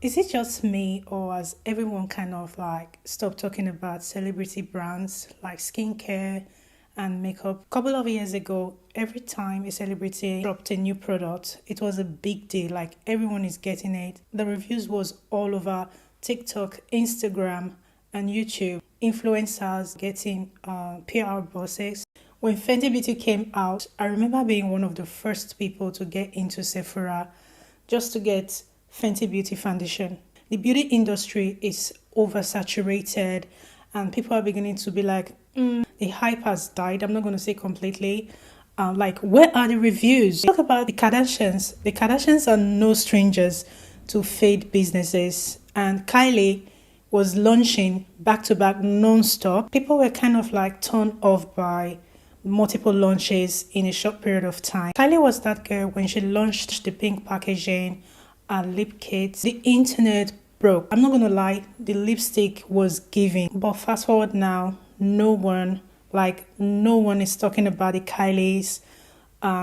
Is it just me, or has everyone kind of like stopped talking about celebrity brands like skincare and makeup? A couple of years ago, every time a celebrity dropped a new product, it was a big deal. Like everyone is getting it. The reviews was all over TikTok, Instagram, and YouTube. Influencers getting PR bosses. When Fenty Beauty came out, I remember being one of the first people to get into Sephora just to get Fenty Beauty foundation. The beauty industry is oversaturated and people are beginning to be like, the hype has died. I'm not going to say completely. Like, where are the reviews? Talk about the Kardashians. The Kardashians are no strangers to fade businesses. And Kylie was launching back-to-back non-stop. People were kind of like turned off by multiple launches in a short period of time. Kylie was that girl when she launched the pink packaging and lip kits. The internet broke. I'm not gonna lie, the lipstick was giving. But fast forward now, no one is talking about the Kylie's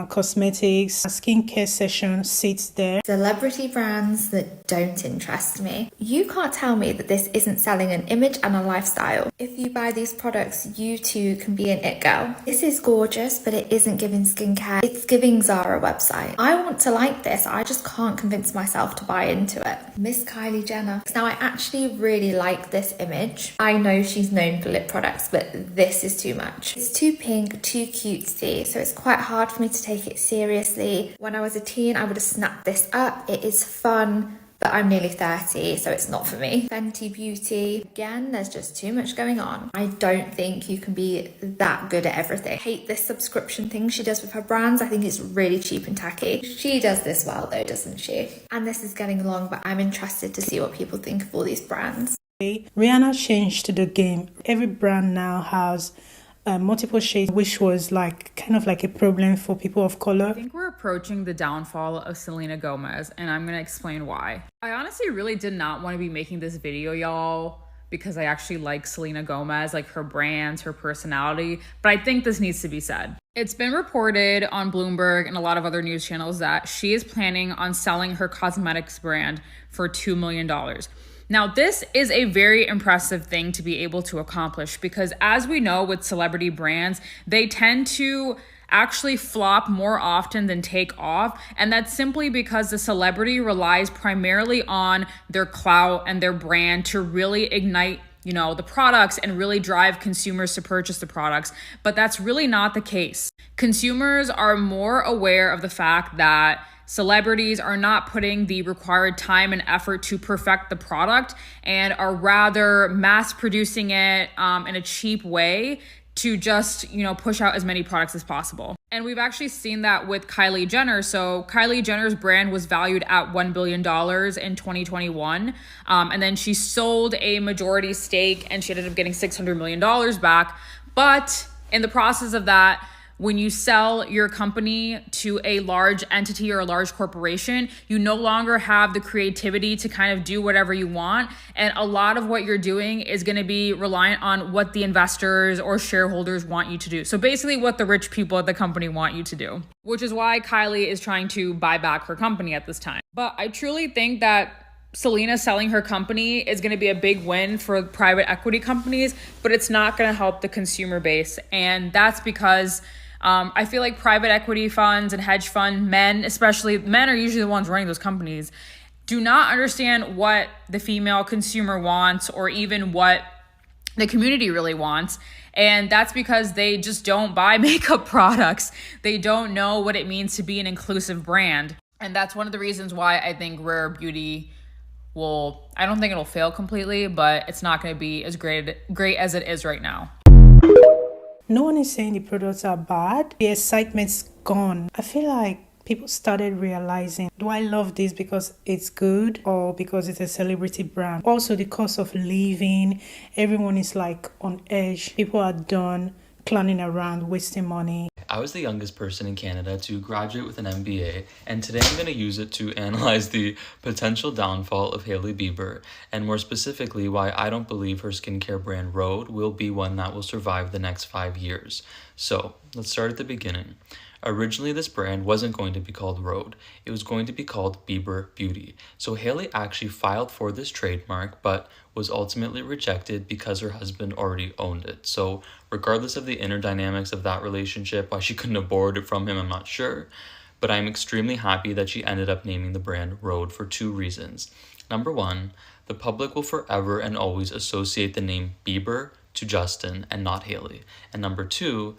cosmetics, skincare session sits there. Celebrity brands that don't interest me. You can't tell me that this isn't selling an image and a lifestyle. If you buy these products, you too can be an it girl. This is gorgeous, but it isn't giving skincare. It's giving Zara website. I want to like this. I just can't convince myself to buy into it. Miss Kylie Jenner. Now, I actually really like this image. I know she's known for lip products, but this is too much. It's too pink, too cutesy, so it's quite hard for me to take it seriously. When I was a teen, I would have snapped this up. It is fun, but I'm nearly 30, so it's not for me. Fenty Beauty. Again, there's just too much going on. I don't think you can be that good at everything. I hate this subscription thing she does with her brands. I think it's really cheap and tacky. She does this well though, doesn't she? And this is getting long, but I'm interested to see what people think of all these brands. Rihanna changed the game. Every brand now has multiple shades, which was like kind of like a problem for people of color. I think we're approaching the downfall of Selena Gomez, and I'm gonna explain why. I honestly really did not want to be making this video, y'all, because I actually like Selena Gomez, like her brands, her personality, but I think this needs to be said. It's been reported on Bloomberg and a lot of other news channels that she is planning on selling her cosmetics brand for $2 million. Now, this is a very impressive thing to be able to accomplish because as we know with celebrity brands, they tend to actually flop more often than take off. And that's simply because the celebrity relies primarily on their clout and their brand to really ignite the products and really drive consumers to purchase the products. But that's really not the case. Consumers are more aware of the fact that celebrities are not putting the required time and effort to perfect the product and are rather mass producing it in a cheap way to just, push out as many products as possible. And we've actually seen that with Kylie Jenner. So Kylie Jenner's brand was valued at $1 billion in 2021. And then she sold a majority stake and she ended up getting $600 million back. But in the process of that, when you sell your company to a large entity or a large corporation, you no longer have the creativity to kind of do whatever you want. And a lot of what you're doing is going to be reliant on what the investors or shareholders want you to do. So basically what the rich people at the company want you to do, which is why Kylie is trying to buy back her company at this time. But I truly think that Selena selling her company is going to be a big win for private equity companies, but it's not going to help the consumer base. And that's because I feel like private equity funds and hedge fund men, especially men are usually the ones running those companies, do not understand what the female consumer wants or even what the community really wants. And that's because they just don't buy makeup products. They don't know what it means to be an inclusive brand. And that's one of the reasons why I think Rare Beauty I don't think it'll fail completely, but it's not going to be as great as it is right now. No one is saying the products are bad. The excitement's gone. I feel like people started realizing, do I love this because it's good or because it's a celebrity brand? Also, the cost of living, everyone is like on edge. People are done clowning around, wasting money. I was the youngest person in Canada to graduate with an MBA, and today I'm going to use it to analyze the potential downfall of Hailey Bieber, and more specifically why I don't believe her skincare brand Rhode will be one that will survive the next 5 years. So let's start at the beginning. Originally, this brand wasn't going to be called Rhode. It was going to be called Bieber Beauty. So Hailey actually filed for this trademark, but was ultimately rejected because her husband already owned it. So regardless of the inner dynamics of that relationship, why she couldn't have borrowed it from him, I'm not sure. But I'm extremely happy that she ended up naming the brand Rhode for 2 reasons. Number 1, the public will forever and always associate the name Bieber to Justin and not Hailey. And number 2,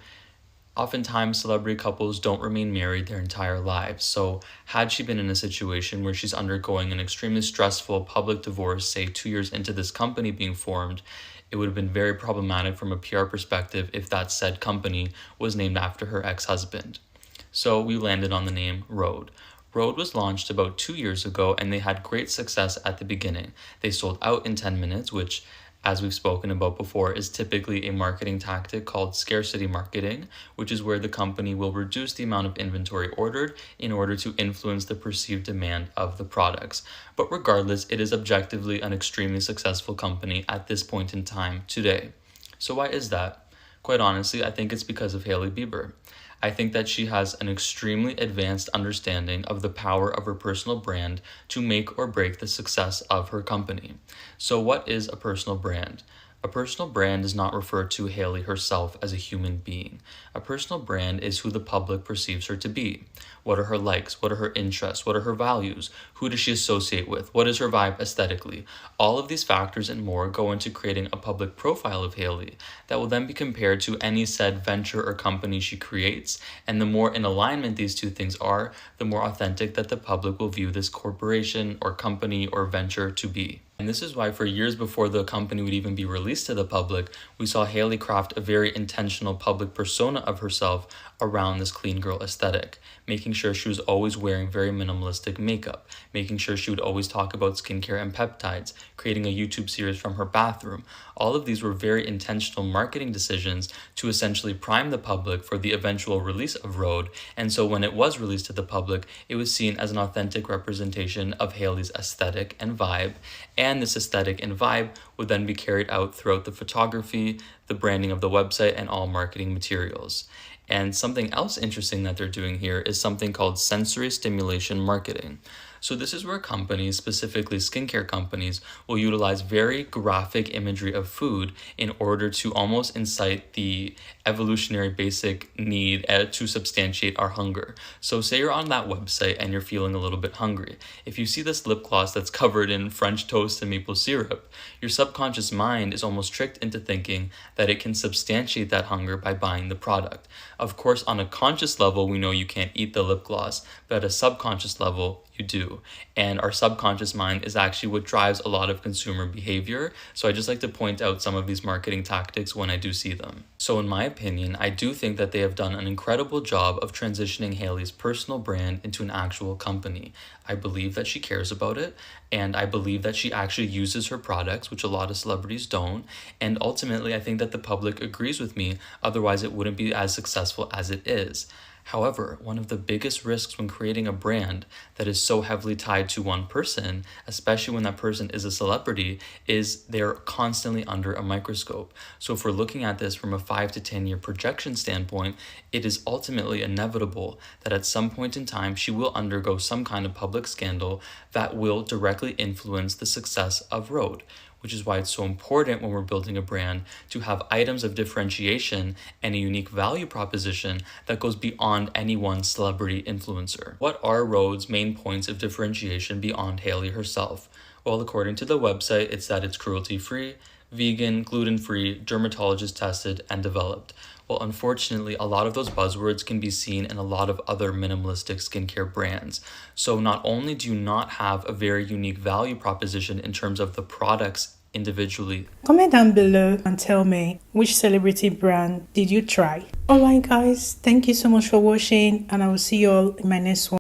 oftentimes celebrity couples don't remain married their entire lives. So had she been in a situation where she's undergoing an extremely stressful public divorce, say 2 years into this company being formed, it would have been very problematic from a PR perspective if that said company was named after her ex-husband. So we landed on the name Rhode. Rhode was launched about 2 years ago, and they had great success at the beginning. They sold out in 10 minutes, which, as we've spoken about before, is typically a marketing tactic called scarcity marketing, which is where the company will reduce the amount of inventory ordered in order to influence the perceived demand of the products. But regardless, it is objectively an extremely successful company at this point in time today. So why is that? Quite honestly, I think it's because of Hailey Bieber. I think that she has an extremely advanced understanding of the power of her personal brand to make or break the success of her company. So what is a personal brand? A personal brand does not refer to Hailey herself as a human being. A personal brand is who the public perceives her to be. What are her likes? What are her interests? What are her values? Who does she associate with? What is her vibe aesthetically? All of these factors and more go into creating a public profile of Hailey that will then be compared to any said venture or company she creates. And the more in alignment these two things are, the more authentic that the public will view this corporation or company or venture to be. And this is why for years before the company would even be released to the public, we saw Hailey craft a very intentional public persona of herself around this clean girl aesthetic, making sure she was always wearing very minimalistic makeup, making sure she would always talk about skincare and peptides, creating a YouTube series from her bathroom. All of these were very intentional marketing decisions to essentially prime the public for the eventual release of Rhode. And so when it was released to the public, it was seen as an authentic representation of Hailey's aesthetic and vibe. And this aesthetic and vibe would then be carried out throughout the photography, the branding of the website, and all marketing materials. And something else interesting that they're doing here is something called sensory stimulation marketing. So this is where companies, specifically skincare companies, will utilize very graphic imagery of food in order to almost incite the evolutionary basic need to substantiate our hunger. So say you're on that website and you're feeling a little bit hungry. If you see this lip gloss that's covered in French toast and maple syrup, your subconscious mind is almost tricked into thinking that it can substantiate that hunger by buying the product. Of course, on a conscious level, we know you can't eat the lip gloss, but at a subconscious level, you do. And our subconscious mind is actually what drives a lot of consumer behavior. So I just like to point out some of these marketing tactics when I do see them. So in my opinion, I do think that they have done an incredible job of transitioning Hailey's personal brand into an actual company. I believe that she cares about it, and I believe that she actually uses her products, which a lot of celebrities don't. And ultimately, I think that the public agrees with me, otherwise it wouldn't be as successful as it is. However, one of the biggest risks when creating a brand that is so heavily tied to one person, especially when that person is a celebrity, is they're constantly under a microscope. So if we're looking at this from a 5 to 10 year projection standpoint, it is ultimately inevitable that at some point in time, she will undergo some kind of public scandal that will directly influence the success of Rhode, which is why it's so important when we're building a brand to have items of differentiation and a unique value proposition that goes beyond any one celebrity influencer. What are Rhode's main points of differentiation beyond Hailey herself? Well, according to the website, it's that it's cruelty-free, vegan, gluten-free, dermatologist tested, and developed. Well, unfortunately, a lot of those buzzwords can be seen in a lot of other minimalistic skincare brands. So not only do you not have a very unique value proposition in terms of the products individually. Comment down below and tell me which celebrity brand did you try. Alright guys, thank you so much for watching, and I will see you all in my next one.